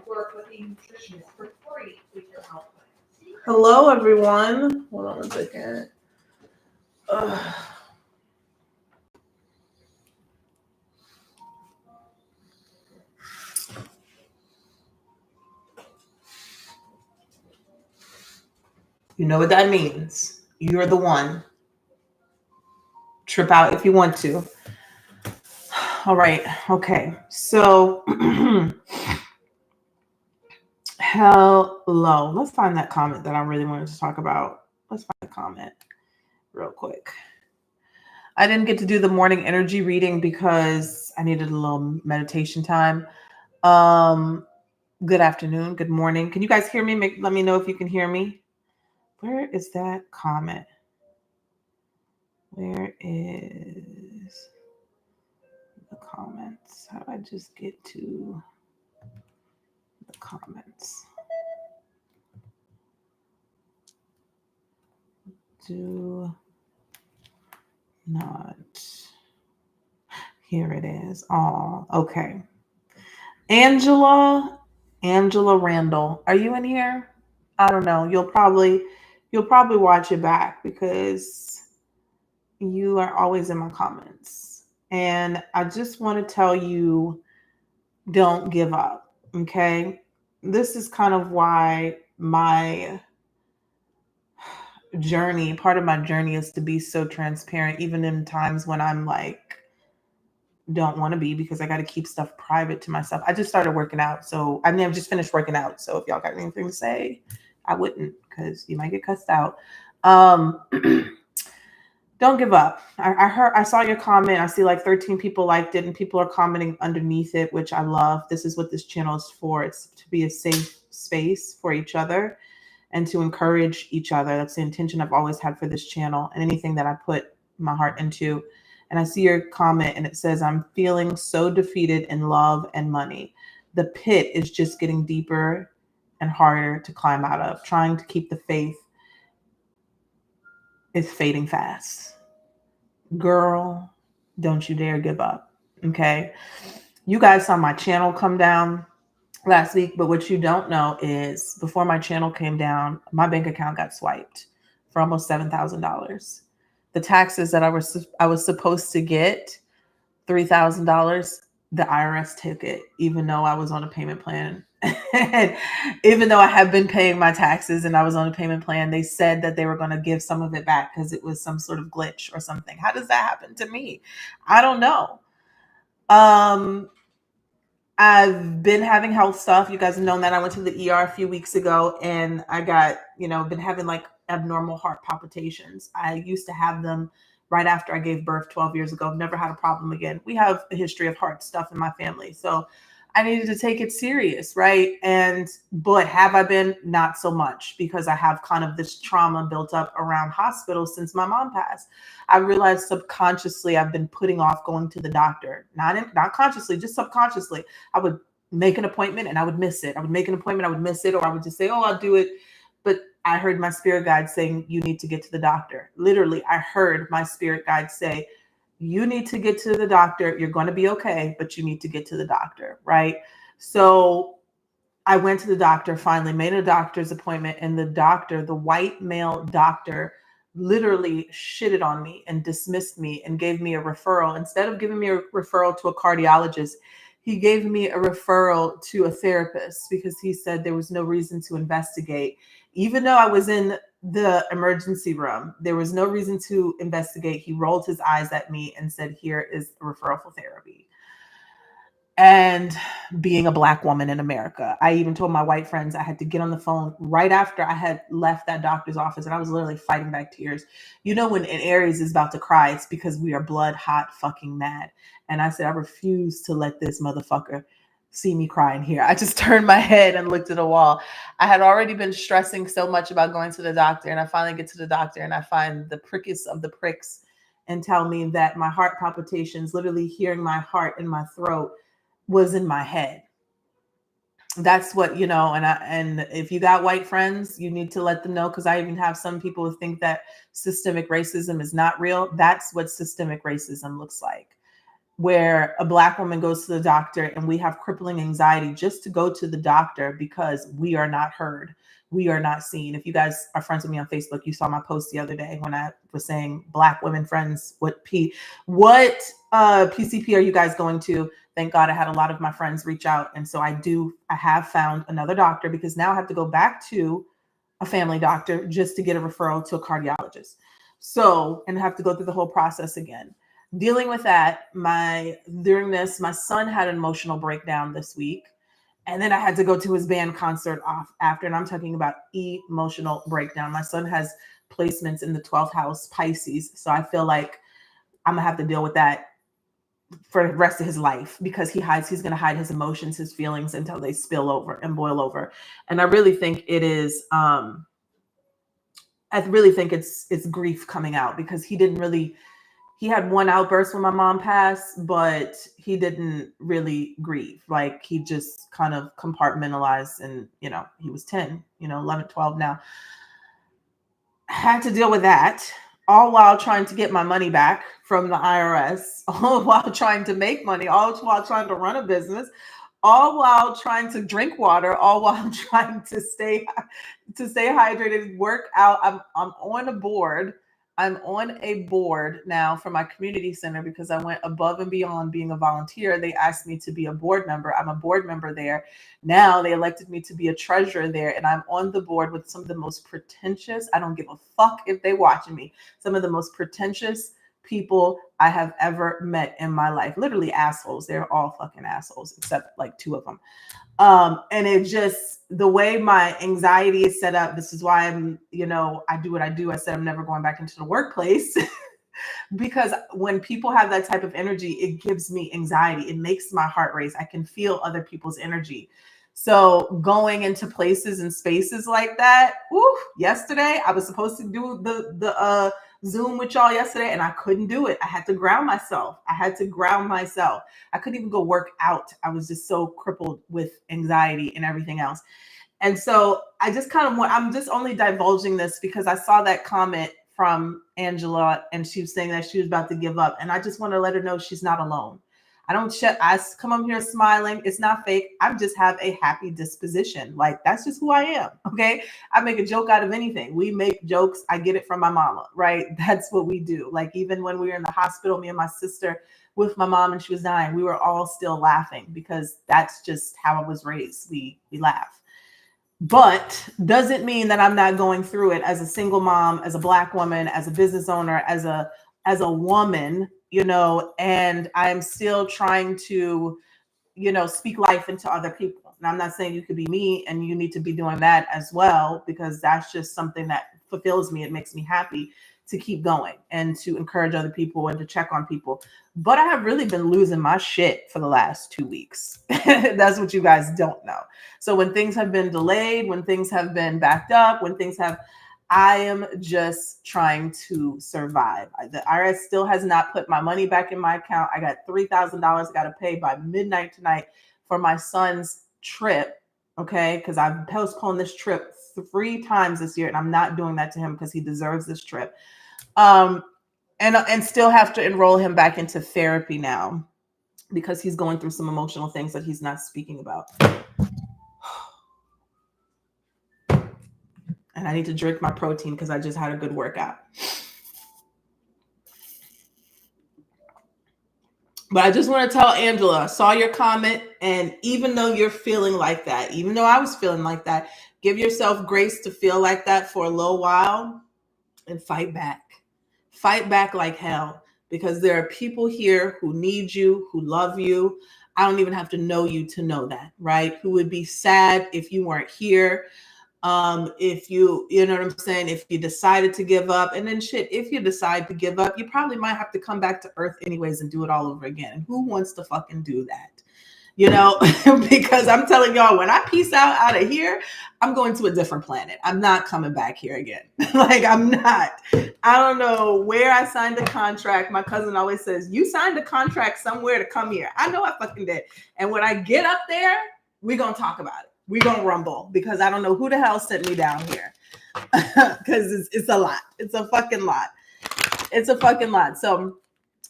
work with a nutritionist for free with your health plan. Hello, everyone. Hold on a second. You know what that means. You're the one. Trip out if you want to. All right. Okay. So, hello. Let's find that comment that I really wanted to talk about. Let's find the comment real quick. I didn't get to do the morning energy reading because I needed a little meditation time. Good afternoon. Good morning. Can you guys hear me? Let me know if you can hear me. Where is that comment? Where is the comments? How do I just get to the comments? Do not. Here it is. Oh, okay. Angela Randall, are you in here? I don't know. You'll probably watch it back because you are always in my comments. And I just want to tell you, don't give up. Okay. This is kind of why my journey, part of my journey is to be so transparent, even in times when I'm like, don't want to be, because I got to keep stuff private to myself. I just started working out. So I mean, I've just finished working out. So if y'all got anything to say, I wouldn't, because you might get cussed out. Don't give up. I saw your comment. I see like 13 people liked it and people are commenting underneath it, which I love. This is what this channel is for. It's to be a safe space for each other and to encourage each other. That's the intention I've always had for this channel and anything that I put my heart into. And I see your comment and it says, I'm feeling so defeated in love and money. The pit is just getting deeper and harder to climb out of. Trying to keep the faith is fading fast. Girl, don't you dare give up. Okay. You guys saw my channel come down last week, but what you don't know is before my channel came down, my bank account got swiped for almost $7,000. The taxes that I was supposed to get, $3,000, the IRS took it, even though I was on a payment plan. And even though I have been paying my taxes and I was on a payment plan, they said that they were going to give some of it back because it was some sort of glitch or something. How does that happen to me? I don't know. I've been having health stuff. You guys have known that. I went to the ER a few weeks ago and I got, been having like abnormal heart palpitations. I used to have them right after I gave birth 12 years ago. I've never had a problem again. We have a history of heart stuff in my family. So I needed to take it serious, right? But have I been? Not so much, because I have kind of this trauma built up around hospitals since my mom passed. I realized subconsciously I've been putting off going to the doctor, not consciously, just subconsciously. I would make an appointment and I would miss it. I would make an appointment, I would miss it, or I would just say, oh, I'll do it. But I heard my spirit guide saying, you need to get to the doctor. Literally, I heard my spirit guide say, you need to get to the doctor. You're going to be okay, but you need to get to the doctor, right? So I went to the doctor, finally made a doctor's appointment, and the doctor, the white male doctor, literally shitted on me and dismissed me and gave me a referral. Instead of giving me a referral to a cardiologist, he gave me a referral to a therapist because he said there was no reason to investigate. Even though I was in the emergency room, there was no reason to investigate. He rolled his eyes at me and said, here is a referral for therapy. And being a Black woman in America, I even told my white friends I had to get on the phone right after I had left that doctor's office, and I was literally fighting back tears. When an Aries is about to cry, it's because we are blood hot fucking mad. And I said, I refuse to let this motherfucker see me crying here. I just turned my head and looked at the wall. I had already been stressing so much about going to the doctor, and I finally get to the doctor and I find the prickest of the pricks and tell me that my heart palpitations, literally hearing my heart in my throat, was in my head. That's what, and if you got white friends, you need to let them know, because I even have some people who think that systemic racism is not real. That's what systemic racism looks like. where a Black woman goes to the doctor and we have crippling anxiety just to go to the doctor because we are not heard. We are not seen. If you guys are friends with me on Facebook, you saw my post the other day when I was saying Black women friends, what PCP are you guys going to? Thank God I had a lot of my friends reach out. And so I have found another doctor, because now I have to go back to a family doctor just to get a referral to a cardiologist. So, and have to go through the whole process again. Dealing with that, during this, my son had an emotional breakdown this week. And then I had to go to his band concert off after, and I'm talking about emotional breakdown. My son has placements in the 12th house Pisces. So I feel like I'm gonna have to deal with that for the rest of his life, because he's going to hide his emotions, his feelings, until they spill over and boil over. And I really think it is, it's grief coming out, because he had one outburst when my mom passed, but he didn't really grieve. Like, he just kind of compartmentalized, and, he was 10, 11, 12 now. Had to deal with that, all while trying to get my money back from the IRS, all while trying to make money, all while trying to run a business, all while trying to drink water, all while trying to stay hydrated, work out. I'm on a board. I'm on a board now for my community center, because I went above and beyond being a volunteer. They asked me to be a board member. I'm a board member there. Now they elected me to be a treasurer there. And I'm on the board with some of the most pretentious, I don't give a fuck if they watching me, some of the most pretentious people I have ever met in my life. Literally assholes. They're all fucking assholes, except like two of them. And it just, the way my anxiety is set up, this is why I'm, I do what I do. I said I'm never going back into the workplace because when people have that type of energy, it gives me anxiety. It makes my heart race. I can feel other people's energy. So going into places and spaces like that, yesterday I was supposed to do the Zoom with y'all yesterday, and I couldn't do it. I had to ground myself. I couldn't even go work out. I was just so crippled with anxiety and everything else. And so I just I'm just only divulging this because I saw that comment from Angela, and she was saying that she was about to give up. And I just want to let her know she's not alone. I come up here smiling. It's not fake. I just have a happy disposition. Like, that's just who I am. Okay. I make a joke out of anything. We make jokes. I get it from my mama, right? That's what we do. Like, even when we were in the hospital, me and my sister with my mom, and she was dying, we were all still laughing, because that's just how I was raised. We laugh. But doesn't mean that I'm not going through it as a single mom, as a Black woman, as a business owner, as a woman, and I'm still trying to, speak life into other people. And I'm not saying you could be me and you need to be doing that as well, because that's just something that fulfills me. It makes me happy to keep going and to encourage other people and to check on people. But I have really been losing my shit for the last 2 weeks. That's what you guys don't know. So when things have been delayed, when things have been backed up, I am just trying to survive. The IRS still has not put my money back in my account. I got $3,000 I got to pay by midnight tonight for my son's trip. Okay. Because I've postponed this trip 3 times this year, and I'm not doing that to him because he deserves this trip. And still have to enroll him back into therapy now, because he's going through some emotional things that he's not speaking about. And I need to drink my protein because I just had a good workout. But I just want to tell Angela, I saw your comment, and even though you're feeling like that, even though I was feeling like that, give yourself grace to feel like that for a little while and fight back. Fight back like hell, because there are people here who need you, who love you. I don't even have to know you to know that, right? Who would be sad if you weren't here. If you know what I'm saying, if you decided to give up, and then shit, if you decide to give up, you probably might have to come back to earth anyways and do it all over again. And who wants to fucking do that? Because I'm telling y'all, when I peace out of here, I'm going to a different planet. I'm not coming back here again. Like, I'm not. I don't know where I signed the contract. My cousin always says, you signed a contract somewhere to come here. I know I fucking did. And when I get up there, we're going to talk about it. We're going to rumble, because I don't know who the hell sent me down here. Because it's a lot. It's a fucking lot. So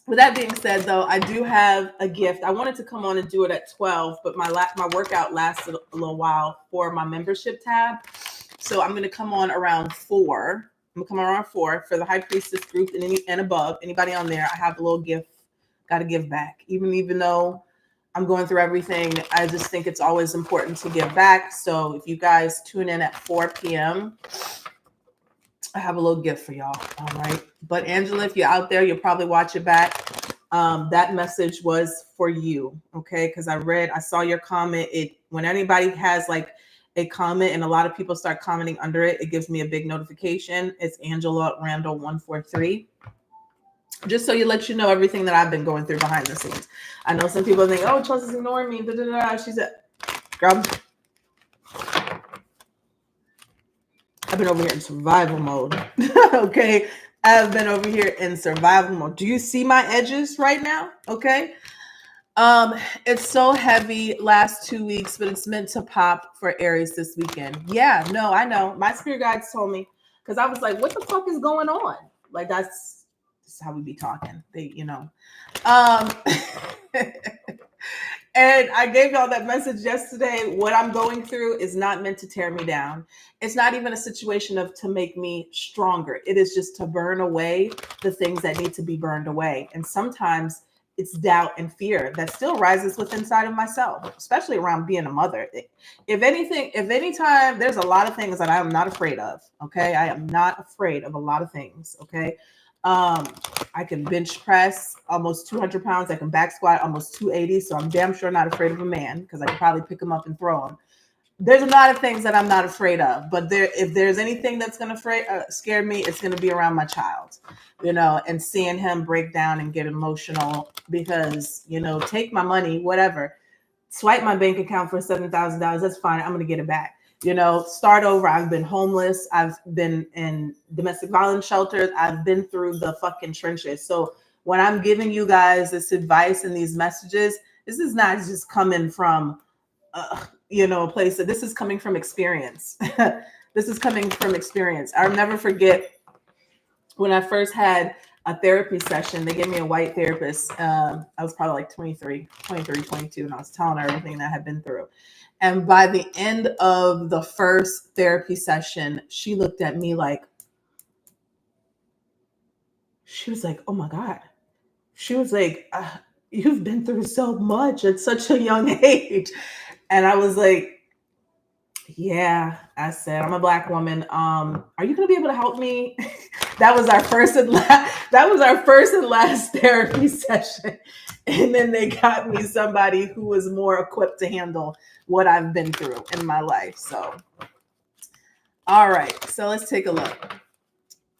with that being said, though, I do have a gift. I wanted to come on and do it at 12, but my workout lasted a little while for my membership tab. So I'm going to come on around 4. I'm going to come around 4 for the High Priestess group and above. Anybody on there, I have a little gift. Got to give back. Even though I'm going through everything, I just think it's always important to give back. So if you guys tune in at 4 p.m., I have a little gift for y'all. All right. But Angela, if you're out there, you'll probably watch it back. That message was for you. Okay. Because I saw your comment. When anybody has like a comment and a lot of people start commenting under it, it gives me a big notification. It's Angela Randall 143. Just so let you know everything that I've been going through behind the scenes. I know some people think, oh, Chelsea's ignoring me. Da, da, da. She's a girl. I've been over here in survival mode. Okay. I've been over here in survival mode. Do you see my edges right now? Okay. It's so heavy last 2 weeks, but it's meant to pop for Aries this weekend. Yeah, no, I know. My spirit guides told me, because I was like, what the fuck is going on? Like that's how we be talking. And I gave y'all that message yesterday. What I'm going through is not meant to tear me down. It's not even a situation to make me stronger. It is just to burn away the things that need to be burned away. And sometimes it's doubt and fear that still rises within inside of myself, especially around being a mother. If anytime, there's a lot of things that I am not afraid of. Okay. I am not afraid of a lot of things. Okay. I can bench press almost 200 pounds. I can back squat almost 280. So I'm damn sure not afraid of a man because I can probably pick him up and throw him. There's a lot of things that I'm not afraid of, but if there's anything that's going to scare me, it's going to be around my child, and seeing him break down and get emotional because, take my money, whatever, swipe my bank account for $7,000. That's fine. I'm going to get it back. Start over. I've been homeless. I've been in domestic violence shelters. I've been through the fucking trenches. So when I'm giving you guys this advice and these messages, this is not just coming from, a place that this is coming from experience. This is coming from experience. I'll never forget when I first had a therapy session. They gave me a white therapist. I was probably like 23, 22, and I was telling her everything that I had been through. And by the end of the first therapy session, she looked at me like, she was like, oh my God. She was like, you've been through so much at such a young age. And I was like, yeah, I said, I'm a Black woman. Are you going to be able to help me? That was our first and last therapy session. And then they got me somebody who was more equipped to handle what I've been through in my life. So, all right. So let's take a look.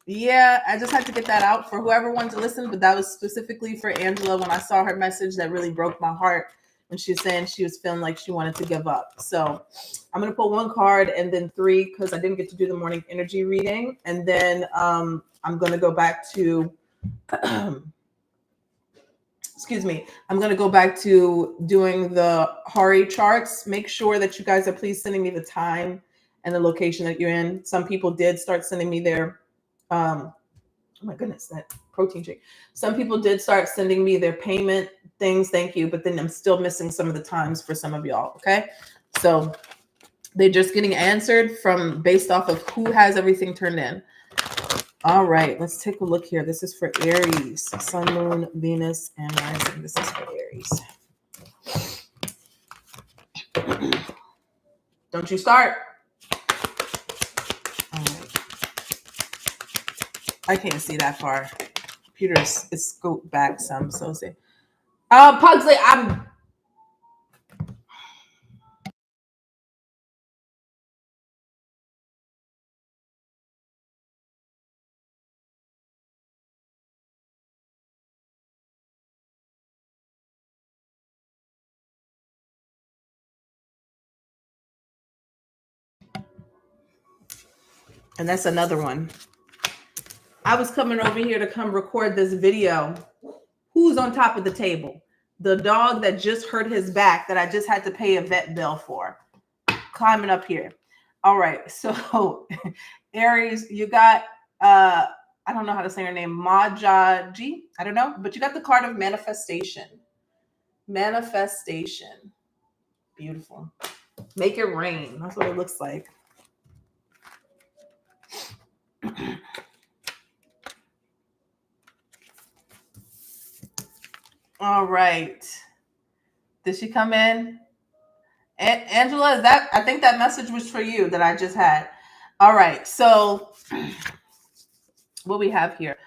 Yeah, I just had to get that out for whoever wanted to listen, but that was specifically for Angela. When I saw her message, that really broke my heart when she was saying she was feeling like she wanted to give up. So I'm going to pull 1 card and then 3 because I didn't get to do the morning energy reading. And then I'm going to go back to, excuse me, I'm going to go back to doing the Hari charts. Make sure that you guys are please sending me the time and the location that you're in. Some people did start sending me their, oh my goodness, that protein shake. Some people did start sending me their payment things. Thank you. But then I'm still missing some of the times for some of y'all. Okay. So they're just getting answered based off of who has everything turned in. All right. Let's take a look here. This is for Aries, Sun, Moon, Venus, and Rising. This is for Aries. Don't you start. All right. I can't see that far. Computer is scoped back some. So say, Pugsley, I'm. And that's another one. I was coming over here to come record this video. Who's on top of the table? The dog that just hurt his back that I just had to pay a vet bill for. Climbing up here. All right. So Aries, you got, I I don't know how to say her name, Majaji. I don't know, but you got the card of manifestation. Manifestation. Beautiful. Make it rain. That's what it looks like. All right. Did she come in? Angela, is that? I think that message was for you that I just had. All right. So what we have here.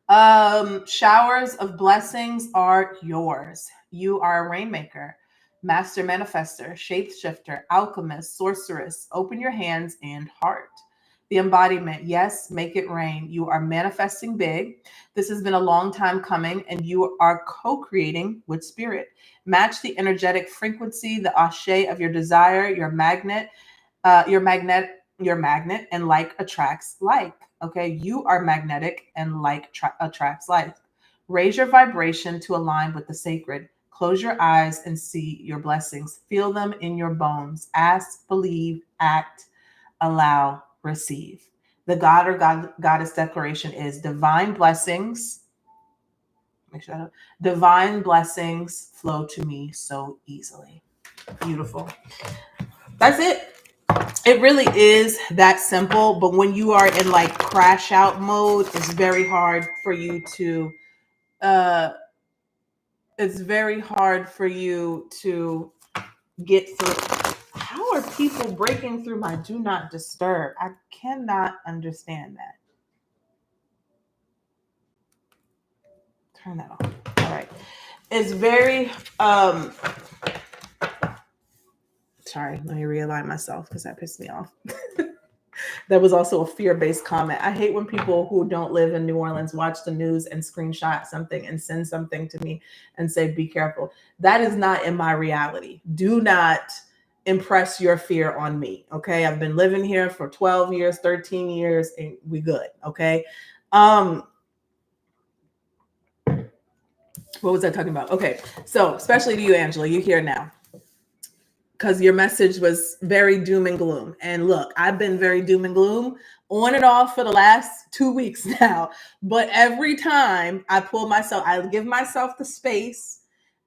Showers of blessings are yours. You are a rainmaker, master manifester, shapeshifter, alchemist, sorceress. Open your hands and heart. The embodiment, yes, make it rain. You are manifesting big. This has been a long time coming, and you are co-creating with spirit. Match the energetic frequency, the ashe of your desire, your magnet, your magnet, and like attracts like. Okay, you are magnetic, and like attracts like. Raise your vibration to align with the sacred. Close your eyes and see your blessings. Feel them in your bones. Ask, believe, act, allow, receive. The God or goddess declaration is divine blessings. Make sure divine blessings flow to me so easily. Beautiful. That's it. It really is that simple, but when you are in like crash out mode, it's very hard for you to get through. How are people breaking through my do not disturb? I cannot understand that. Turn that off. All right. It's very sorry, let me realign myself because that pissed me off. That was also a fear-based comment. I hate when people who don't live in New Orleans watch the news and screenshot something and send something to me and say, be careful. That is not in my reality. Do not impress your fear on me. Okay. I've been living here for 12 years, 13 years, and we good. Okay. What was I talking about? Okay. So especially to you, Angela, you're here now, because your message was very doom and gloom. And look, I've been very doom and gloom on and off for the last 2 weeks now. But every time I pull myself, I give myself the space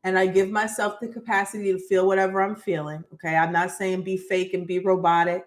and I give myself the capacity to feel whatever I'm feeling. Okay. I'm not saying be fake and be robotic.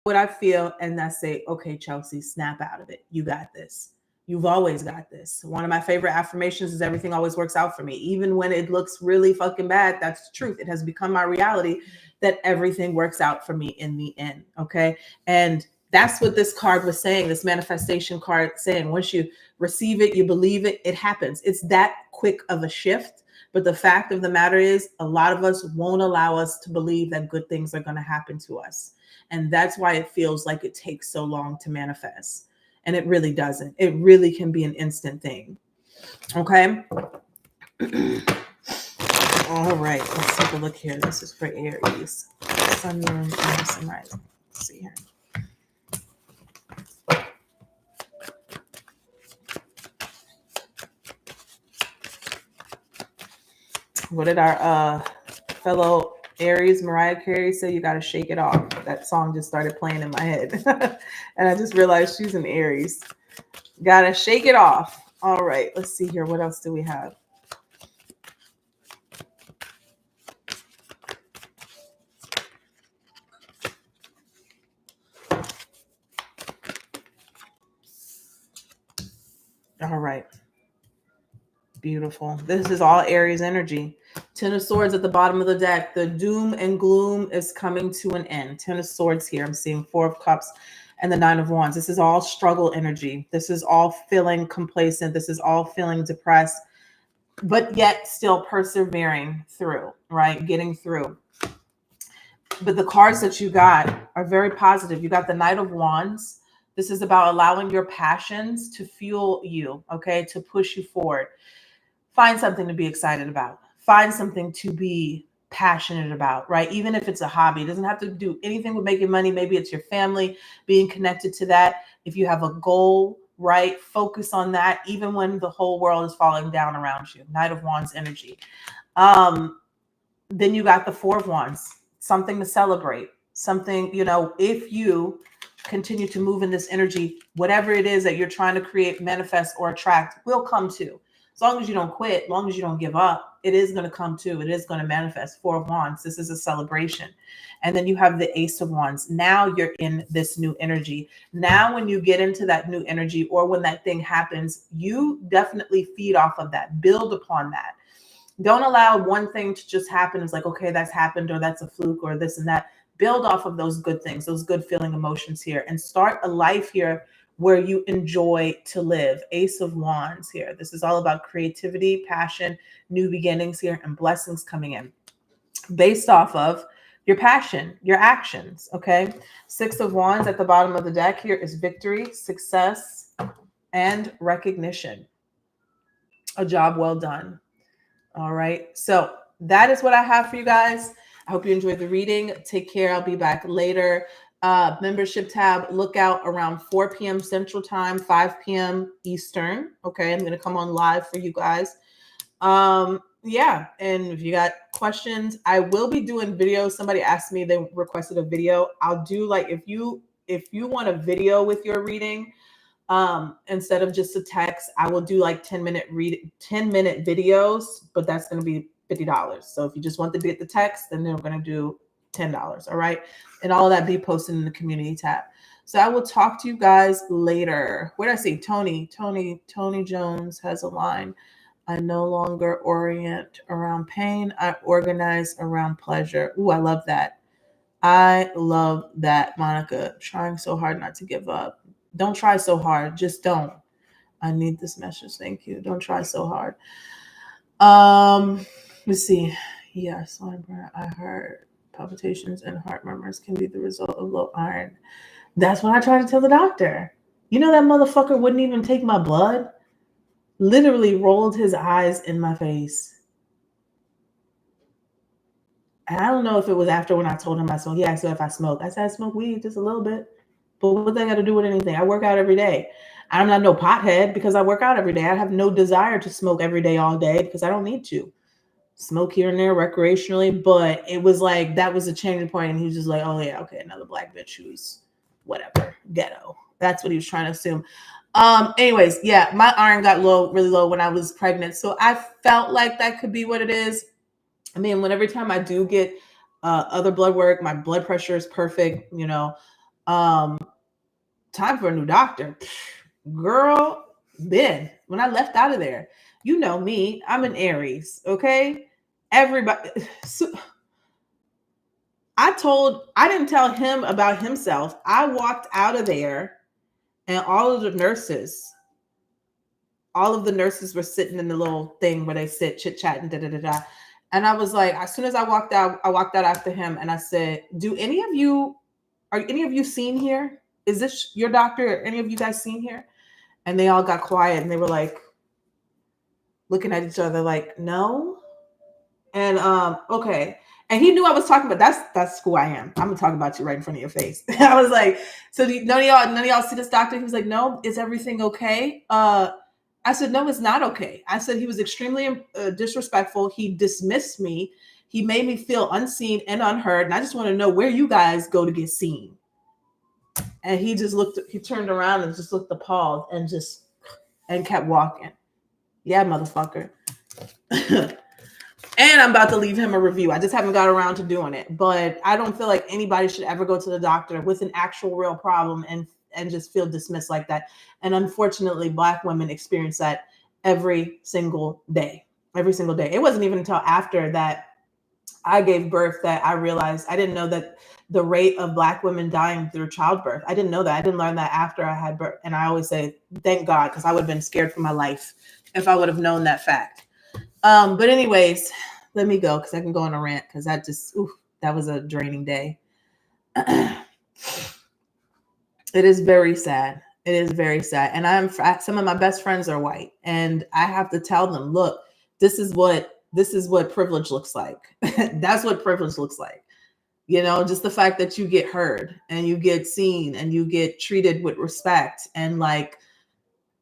What I feel, and I say, okay, Chelsea, snap out of it. You got this. You've always got this. One of my favorite affirmations is everything always works out for me. Even when it looks really fucking bad, that's the truth. It has become my reality that everything works out for me in the end. Okay. And that's what this card was saying, this manifestation card saying, once you receive it, you believe it, it happens. It's that quick of a shift. But the fact of the matter is, a lot of us won't allow us to believe that good things are going to happen to us. And that's why it feels like it takes so long to manifest. And it really doesn't. It really can be an instant thing. Okay. All right. Let's take a look here. This is for Aries. Sun, moon, Venus, and rising. Let's see here. What did our fellow Aries, Mariah Carey, say? You got to shake it off. That song just started playing in my head. And I just realized she's an Aries. Got to shake it off. All right. Let's see here. What else do we have? All right. Beautiful. This is all Aries energy. Ten of Swords at the bottom of the deck. The doom and gloom is coming to an end. Ten of Swords here. I'm seeing Four of Cups and the Nine of Wands. This is all struggle energy. This is all feeling complacent. This is all feeling depressed, but yet still persevering through, right? Getting through. But the cards that you got are very positive. You got the Knight of Wands. This is about allowing your passions to fuel you, okay, to push you forward. Find something to be excited about. Find something to be passionate about, right? Even if it's a hobby, it doesn't have to do anything with making money. Maybe it's your family, being connected to that. If you have a goal, right, focus on that, even when the whole world is falling down around you. Knight of Wands energy. Then you got the Four of Wands, something to celebrate, something, if you continue to move in this energy, whatever it is that you're trying to create, manifest, or attract will come to. As long as you don't quit, as long as you don't give up, it is going to come to. It is going to manifest. Four of Wands. This is a celebration. And then you have the Ace of Wands. Now you're in this new energy. Now when you get into that new energy, or when that thing happens, you definitely feed off of that. Build upon that. Don't allow one thing to just happen. It's like, okay, that's happened, or that's a fluke, or this and that. Build off of those good things, those good feeling emotions here, and start a life here where you enjoy to live. Ace of Wands here. This is all about creativity, passion, new beginnings here, and blessings coming in based off of your passion, your actions. Okay. Six of Wands at the bottom of the deck here is victory, success, and recognition. A job well done. All right. So that is what I have for you guys. I hope you enjoyed the reading. Take care. I'll be back later. Membership tab, look out around 4 p.m. Central Time, 5 p.m. Eastern. Okay. I'm going to come on live for you guys. Yeah. And if you got questions, I will be doing videos. Somebody asked me, they requested a video. I'll do, like, if you want a video with your reading, instead of just a text, I will do like 10-minute videos, but that's going to be $50. So if you just want to get the text, then they're going to do $10. All right. And all of that be posted in the community tab. So I will talk to you guys later. Where did I see? Tony Jones has a line. I no longer orient around pain. I organize around pleasure. Ooh, I love that. I love that, Monica. Trying so hard not to give up. Don't try so hard. Just don't. I need this message. Thank you. Don't try so hard. Let's see. Yes, I heard palpitations and heart murmurs can be the result of low iron. That's what I tried to tell the doctor. You know, that motherfucker wouldn't even take my blood. Literally rolled his eyes in my face. And I don't know if it was after when I told him I smoked. He asked me if I smoke. I said I smoke weed just a little bit. But what they got to do with anything? I work out every day. I'm not no pothead because I work out every day. I have no desire to smoke every day all day because I don't need to. Smoke here and there recreationally, but it was like that was a changing point, and he was just like, oh yeah, okay, another black bitch who's whatever, ghetto. That's what he was trying to assume. Anyways, yeah, my iron got really low when I was pregnant, so I felt like that could be what it is. I mean, every time I do get other blood work, my blood pressure is perfect, you know. Time for a new doctor. Girl, Ben, when I left out of there, you know me, I'm an Aries, okay? Everybody. So, I didn't tell him about himself. I walked out of there and all of the nurses were sitting in the little thing where they sit chit-chatting, da-da-da-da. And I was like, as soon as I walked out after him and I said, are any of you seen here? Is this your doctor? Are any of you guys seen here? And they all got quiet and they were like looking at each other like, no. And okay. And he knew I was talking about that's who I am. I'm gonna talk about you right in front of your face. I was like, so none of y'all see this doctor? He was like, no, is everything okay? I said, no, it's not okay. I said he was extremely disrespectful. He dismissed me. He made me feel unseen and unheard. And I just want to know where you guys go to get seen. And he turned around and just looked appalled and kept walking. Yeah, motherfucker. And I'm about to leave him a review. I just haven't got around to doing it. But I don't feel like anybody should ever go to the doctor with an actual real problem and just feel dismissed like that. And unfortunately, Black women experience that every single day. Every single day. It wasn't even until after that I gave birth that I realized I didn't know that the rate of Black women dying through childbirth. I didn't know that. I didn't learn that after I had birth. And I always say, thank God, because I would have been scared for my life if I would have known that fact. But anyways, let me go because I can go on a rant because that was a draining day. It is very sad. It is very sad. And some of my best friends are white, and I have to tell them, look, this is what privilege looks like. That's what privilege looks like. You know, just the fact that you get heard and you get seen and you get treated with respect, and like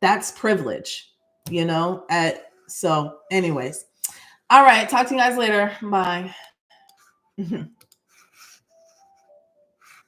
that's privilege, you know. So anyways, all right, talk to you guys later. Bye.